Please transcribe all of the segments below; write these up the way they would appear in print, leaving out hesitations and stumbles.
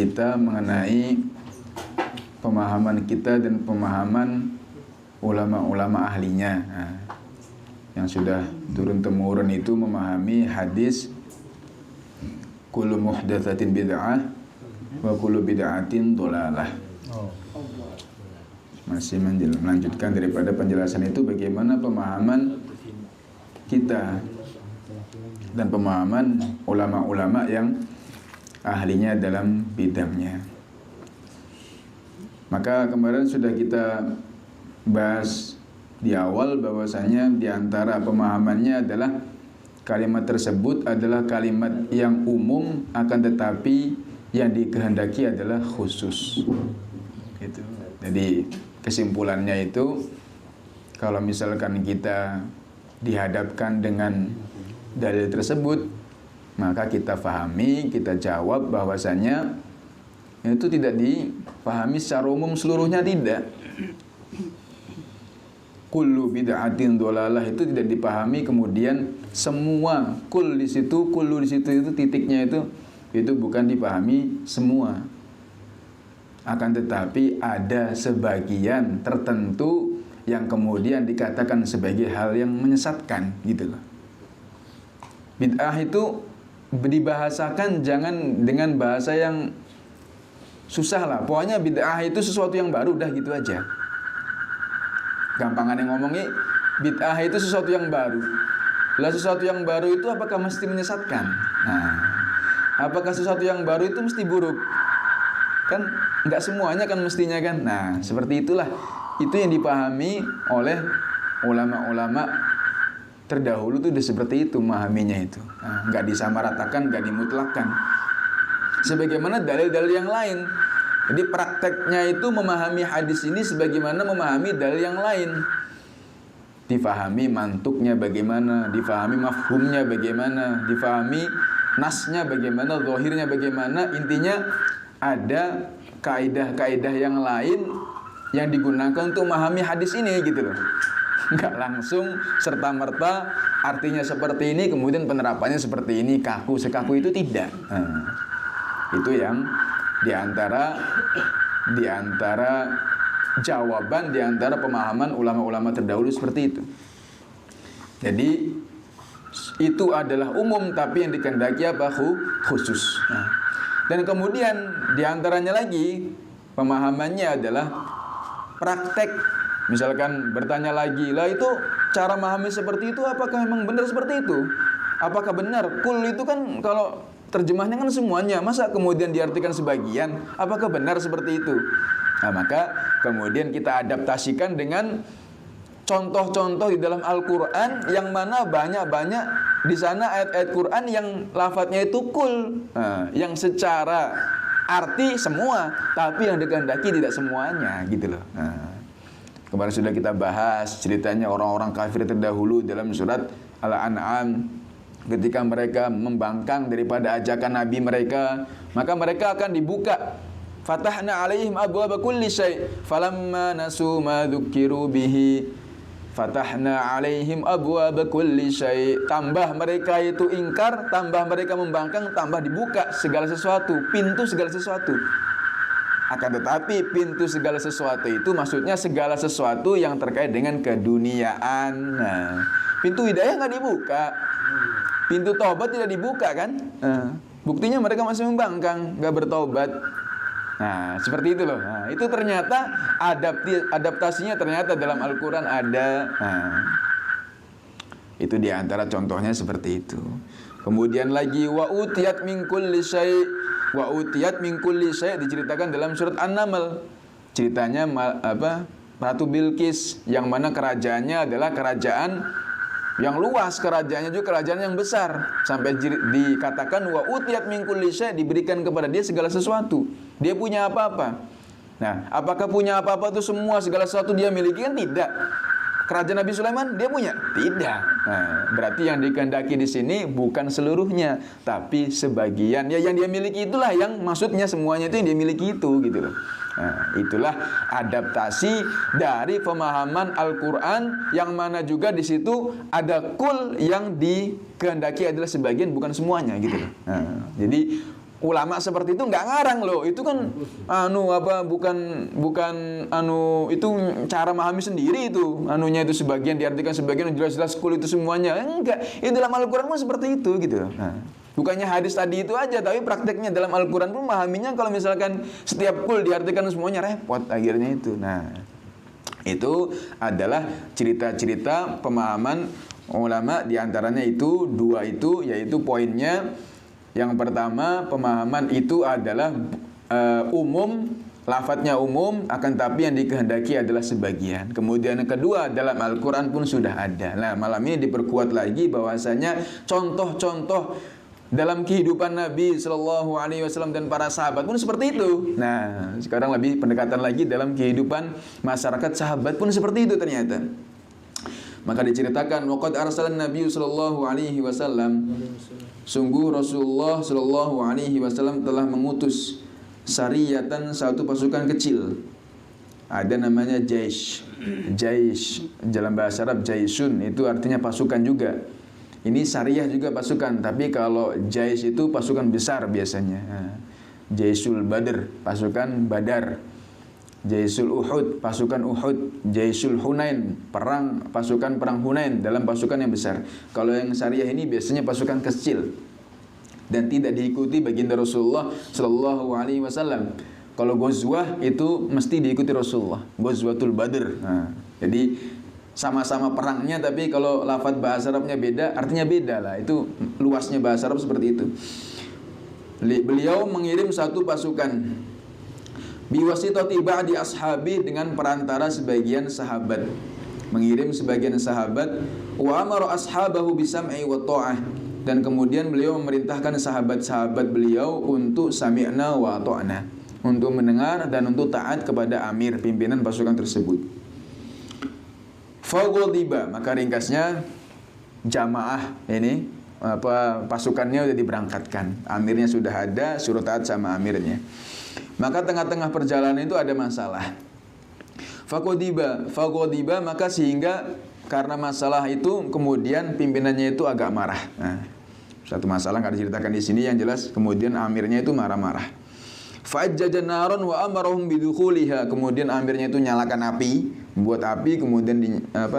kita mengenai pemahaman kita dan pemahaman ulama-ulama ahlinya. Nah, yang sudah turun-temurun itu memahami hadis kullu muhdatsatin bid'ah wa kullu bid'atin dhalalah. Masih melanjutkan daripada penjelasan itu, bagaimana pemahaman kita dan pemahaman ulama-ulama yang ahlinya dalam bidangnya. Maka kemarin sudah kita bahas di awal bahwasanya di antara pemahamannya adalah kalimat tersebut adalah kalimat yang umum, akan tetapi yang dikehendaki adalah khusus. Gitu. Jadi kesimpulannya itu, kalau misalkan kita dihadapkan dengan dalil tersebut, maka kita fahami, kita jawab bahwasanya itu tidak dipahami secara umum seluruhnya, tidak. Kullu bid'atin dhalalah itu tidak dipahami kemudian semua kullu di situ itu titiknya itu bukan dipahami semua. Akan tetapi ada sebagian tertentu yang kemudian dikatakan sebagai hal yang menyesatkan, gitu loh. Bid'ah itu dibahasakan jangan dengan bahasa yang susah lah. Pokoknya bid'ah itu sesuatu yang baru, dah gitu aja. Gampangan yang ngomongnya bid'ah itu sesuatu yang baru. Lah sesuatu yang baru itu apakah mesti menyesatkan? Nah, apakah sesuatu yang baru itu mesti buruk? Kan enggak semuanya kan mestinya kan. Nah, seperti itulah. Itu yang dipahami oleh ulama-ulama terdahulu tuh udah seperti itu memahaminya itu. Nah, enggak disamaratakan, enggak dimutlakkan. Sebagaimana dalil-dalil yang lain. Jadi prakteknya itu memahami hadis ini sebagaimana memahami dalil yang lain. Difahami mantuknya bagaimana, difahami mafhumnya bagaimana, difahami nasnya bagaimana, zahirnya bagaimana. Intinya ada kaidah-kaidah yang lain yang digunakan untuk memahami hadis ini, gitu loh. Enggak langsung serta-merta artinya seperti ini kemudian penerapannya seperti ini, kaku sekaku itu tidak. Nah, itu yang di antara jawaban di antara pemahaman ulama-ulama terdahulu seperti itu. Jadi itu adalah umum, tapi yang dikehendaki apa? Khusus. Nah, dan kemudian di antaranya lagi pemahamannya adalah praktek. Misalkan bertanya lagi, lah itu cara memahami seperti itu apakah memang benar seperti itu? Apakah benar? Kul itu kan kalau terjemahnya kan semuanya, masa kemudian diartikan sebagian? Apakah benar seperti itu? Nah, maka kemudian kita adaptasikan dengan contoh-contoh di dalam Al-Quran yang mana banyak-banyak di sana ayat-ayat Quran yang lafadznya itu kul, nah, yang secara arti semua, tapi yang dikehendaki tidak semuanya, gitu loh. Nah, kemarin sudah kita bahas ceritanya orang-orang kafir terdahulu dalam surat Al-An'am. Ketika mereka membangkang daripada ajakan Nabi mereka, maka mereka akan dibuka. Fatahna alaihim abwaaba kulli syai' falamma nasu ma dzukiru bihi fatahna alaihim abwaaba kulli syai'. Tambah mereka itu ingkar, tambah mereka membangkang, tambah dibuka segala sesuatu, pintu segala sesuatu. Akan tetapi pintu segala sesuatu itu maksudnya segala sesuatu yang terkait dengan keduniaan. Nah, pintu hidayah nggak dibuka. Pintu taubat tidak dibuka kan? Buktinya mereka masih membangkang, nggak bertobat. Nah, seperti itu loh. Nah, itu ternyata adaptasinya ternyata dalam Al-Quran ada. Nah, itu diantara contohnya seperti itu. Kemudian lagi wa utiyat min kulli syai'. Wa utiyat min kulli syai' diceritakan dalam surat An-Naml. Ceritanya Ratu Bilqis yang mana kerajaannya adalah kerajaan yang luas, kerajaannya juga kerajaan yang besar, sampai dikatakan wa utiyat min kulli syai', diberikan kepada dia segala sesuatu. Dia punya apa-apa. Nah, apakah punya apa-apa itu semua segala sesuatu dia miliki? Kan tidak. Kerajaan Nabi Sulaiman dia punya? Tidak. Nah, berarti yang dikehendaki di sini bukan seluruhnya, tapi sebagian. Ya, yang dia miliki itulah yang maksudnya semuanya itu yang dia miliki itu, gitu loh. Nah, itulah adaptasi dari pemahaman Al-Quran yang mana juga di situ ada kul yang dikehendaki adalah sebagian bukan semuanya, gitu loh. Nah, jadi ulama seperti itu nggak ngarang loh. Itu kan bukan itu cara memahami sendiri itu. Anunya itu sebagian diartikan sebagian, jelas-jelas kul itu semuanya. Enggak. Itu dalam Al-Qur'an pun seperti itu gitu. Nah, bukannya hadis tadi itu aja, tapi prakteknya dalam Al-Qur'an pun memahaminya kalau misalkan setiap kul diartikan semuanya repot akhirnya itu. Nah, itu adalah cerita-cerita pemahaman ulama, diantaranya itu dua itu, yaitu poinnya. Yang pertama, pemahaman itu adalah umum, lafadznya umum, akan tapi yang dikehendaki adalah sebagian. Kemudian yang kedua, dalam Al-Quran pun sudah ada. Nah, malam ini diperkuat lagi bahwasanya contoh-contoh dalam kehidupan Nabi Shallallahu Alaihi Wasallam dan para sahabat pun seperti itu. Nah, sekarang lebih pendekatan lagi dalam kehidupan masyarakat sahabat pun seperti itu ternyata. Maka diceritakan, waqad arsalan Nabi sallallahu alaihi wasallam, sungguh Rasulullah sallallahu alaihi wasallam telah mengutus sariyatan, satu pasukan kecil. Ada namanya jaish. Jaish dalam bahasa Arab jaisun itu artinya pasukan juga. Ini sariyah juga pasukan, tapi kalau jaish itu pasukan besar biasanya. Jaisul Badr, pasukan Badar. Jaisul Uhud, pasukan Uhud. Jaisul Hunain, pasukan perang Hunain, dalam pasukan yang besar. Kalau yang syariah ini biasanya pasukan kecil dan tidak diikuti baginda Rasulullah Sallallahu Alaihi Wasallam. Kalau ghazwah itu mesti diikuti Rasulullah, Ghazwatul Badr. Nah, jadi sama-sama perangnya, tapi kalau lafadz bahasa Arabnya beda, artinya beda lah. Itu luasnya bahasa Arab seperti itu. Beliau mengirim satu pasukan biwasitati ba'di ashabi, dengan perantara sebagian sahabat, mengirim sebagian sahabat. Wa amara ashabahu bisam'i wa ta'ah, dan kemudian beliau memerintahkan sahabat-sahabat beliau untuk sami'na wa ta'na, untuk mendengar dan untuk taat kepada amir, pimpinan pasukan tersebut. Faghadiba, maka ringkasnya jamaah ini pasukannya sudah diberangkatkan, amirnya sudah ada, suruh taat sama amirnya. Maka tengah-tengah perjalanan itu ada masalah. Faghadiba, maka sehingga karena masalah itu kemudian pimpinannya itu agak marah. Nah, satu masalah nggak diceritakan di sini, yang jelas kemudian amirnya itu marah-marah. Fa'ajjaja naron wa amarahum bidukhuliha, kemudian amirnya itu nyalakan api, buat api, kemudian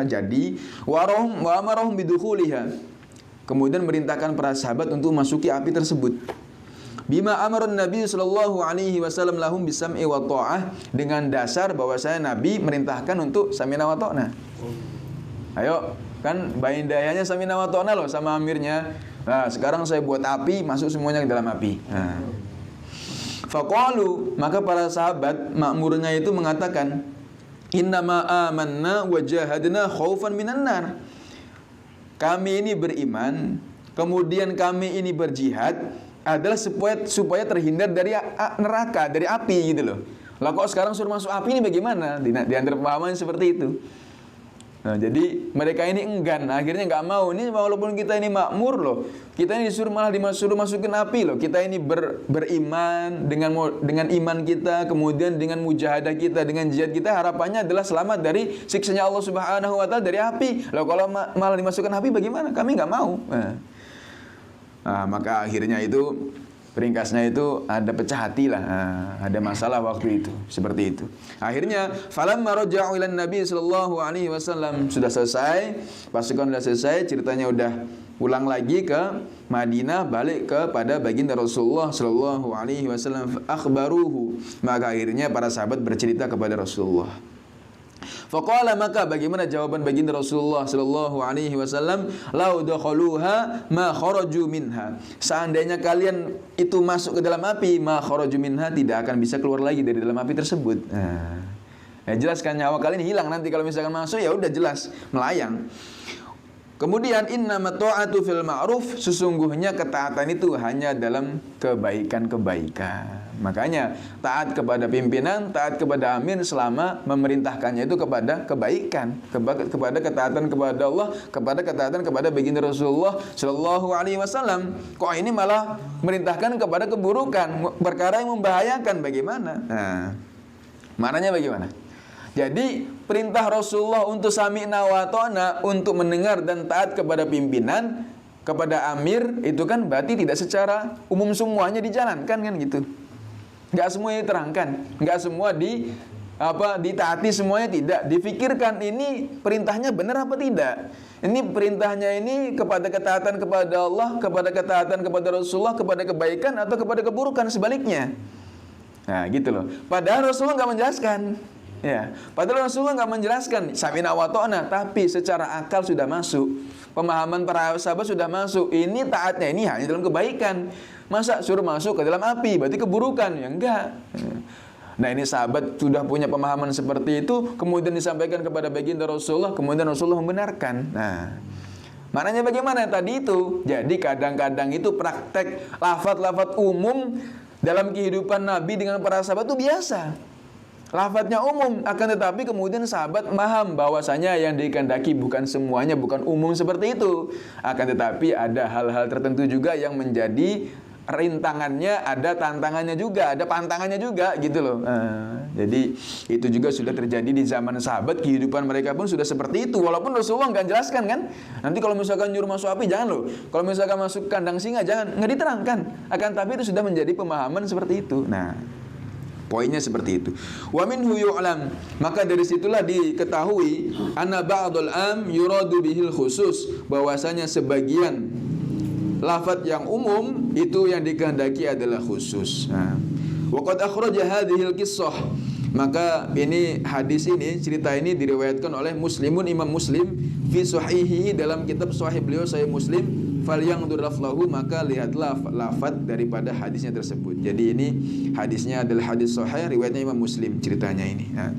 jadi wa amarahum bidukhuliha, kemudian merintahkan para sahabat untuk masuki api tersebut. Bima amarun Nabi sallallahu alaihi wasallam lahum bisam'i wa ta'ah, dengan dasar bahwasanya Nabi merintahkan untuk sami'na wa ta'na. Ayo, kan baindayanya sami'na wa ta'na loh sama amirnya. Nah, sekarang saya buat api, masuk semuanya ke dalam api. Nah. Faqalu, maka para sahabat makmurnya itu mengatakan, innama amanna wa jahadna khaufan minan nar. Kami ini beriman, kemudian kami ini berjihad adalah supaya terhindar dari neraka, dari api gitu loh. Lah kok sekarang suruh masuk api ini bagaimana? Di antara pemahaman seperti itu. Nah, jadi mereka ini enggan, akhirnya nggak mau. Ini walaupun kita ini makmur loh, kita ini malah disuruh masukin api loh. Kita ini beriman dengan iman kita, kemudian dengan mujahadah kita, dengan jihad kita, harapannya adalah selamat dari siksanya Allah Subhanahu wa taala, dari api. Loh kalau malah dimasukkan api bagaimana? Kami nggak mau. Nah, maka akhirnya itu ringkasnya itu ada pecah hati lah, ada masalah waktu itu, seperti itu. Akhirnya falamma raja'u ilan Nabi sallallahu alaihi wasallam, sudah selesai, pasukan sudah selesai, ceritanya udah pulang lagi ke Madinah, balik kepada baginda Rasulullah sallallahu alaihi wasallam, akhbaruhu, maka akhirnya para sahabat bercerita kepada Rasulullah. Faqala, maka bagaimana jawaban baginda Rasulullah sallallahu alaihi wasallam, lau dakhaluha ma kharaju minha, seandainya kalian itu masuk ke dalam api, ma kharaju minha, tidak akan bisa keluar lagi dari dalam api tersebut. Ya jelas kan, nyawa kalian hilang nanti kalau misalkan masuk, ya udah jelas melayang. Kemudian innama ta'atu fil ma'ruf, sesungguhnya ketaatan itu hanya dalam kebaikan-kebaikan. Makanya taat kepada pimpinan, taat kepada amir selama memerintahkannya itu kepada kebaikan, kepada ketaatan kepada Allah, kepada ketaatan kepada baginda Rasulullah sallallahu alaihi wasallam. Kok ini malah merintahkan kepada keburukan, perkara yang membahayakan, bagaimana? Nah, maknanya bagaimana? Jadi perintah Rasulullah untuk sami'na wa ta'na, untuk mendengar dan taat kepada pimpinan, kepada amir itu kan berarti tidak secara umum semuanya dijalankan kan gitu. Nggak semuanya diterangkan, nggak semua ditaati semuanya, tidak difikirkan ini perintahnya benar apa tidak. Ini perintahnya ini kepada ketaatan kepada Allah, kepada ketaatan kepada Rasulullah, kepada kebaikan atau kepada keburukan, sebaliknya. Nah gitu loh. Padahal Rasulullah nggak menjelaskan. Ya, padahal Rasulullah nggak menjelaskan sami'na wa ta'na, tapi secara akal sudah masuk. Pemahaman para sahabat sudah masuk. Ini taatnya ini hanya dalam kebaikan. Masa suruh masuk ke dalam api berarti keburukan? Ya enggak. Nah ini sahabat sudah punya pemahaman seperti itu, kemudian disampaikan kepada baginda Rasulullah, kemudian Rasulullah membenarkan. Nah, maknanya bagaimana tadi itu? Jadi kadang-kadang itu praktek lafaz-lafaz umum dalam kehidupan Nabi dengan para sahabat itu biasa. Lafaznya umum, akan tetapi kemudian sahabat paham bahwasanya yang dikehendaki bukan semuanya, bukan umum seperti itu. Akan tetapi ada hal-hal tertentu juga yang menjadi rintangannya, ada tantangannya juga, ada pantangannya juga gitu loh. Jadi itu juga sudah terjadi di zaman sahabat, kehidupan mereka pun sudah seperti itu. Walaupun Rasulullah nggak jelaskan kan, nanti kalau misalkan nyuruh masuk api jangan loh, kalau misalkan masuk kandang singa jangan, nggak diterangkan. Akan tapi itu sudah menjadi pemahaman seperti itu. Nah, poinnya seperti itu. Wa minhu yu'lam, maka dari situlah diketahui anna ba'dul am yuradu bihil khusus, bahwasanya sebagian lafaz yang umum itu yang dikehendaki adalah khusus. Nah, wa qad akhraja hadhil qissah, maka ini hadis ini, cerita ini diriwayatkan oleh Muslimun, Imam Muslim fi sahihihi, dalam kitab sahih beliau, Sahih Muslim. Falyanzur laflahu, maka lihatlah lafaz daripada hadisnya tersebut. Jadi ini hadisnya adalah hadis sahih riwayatnya Imam Muslim, ceritanya ini. Nah,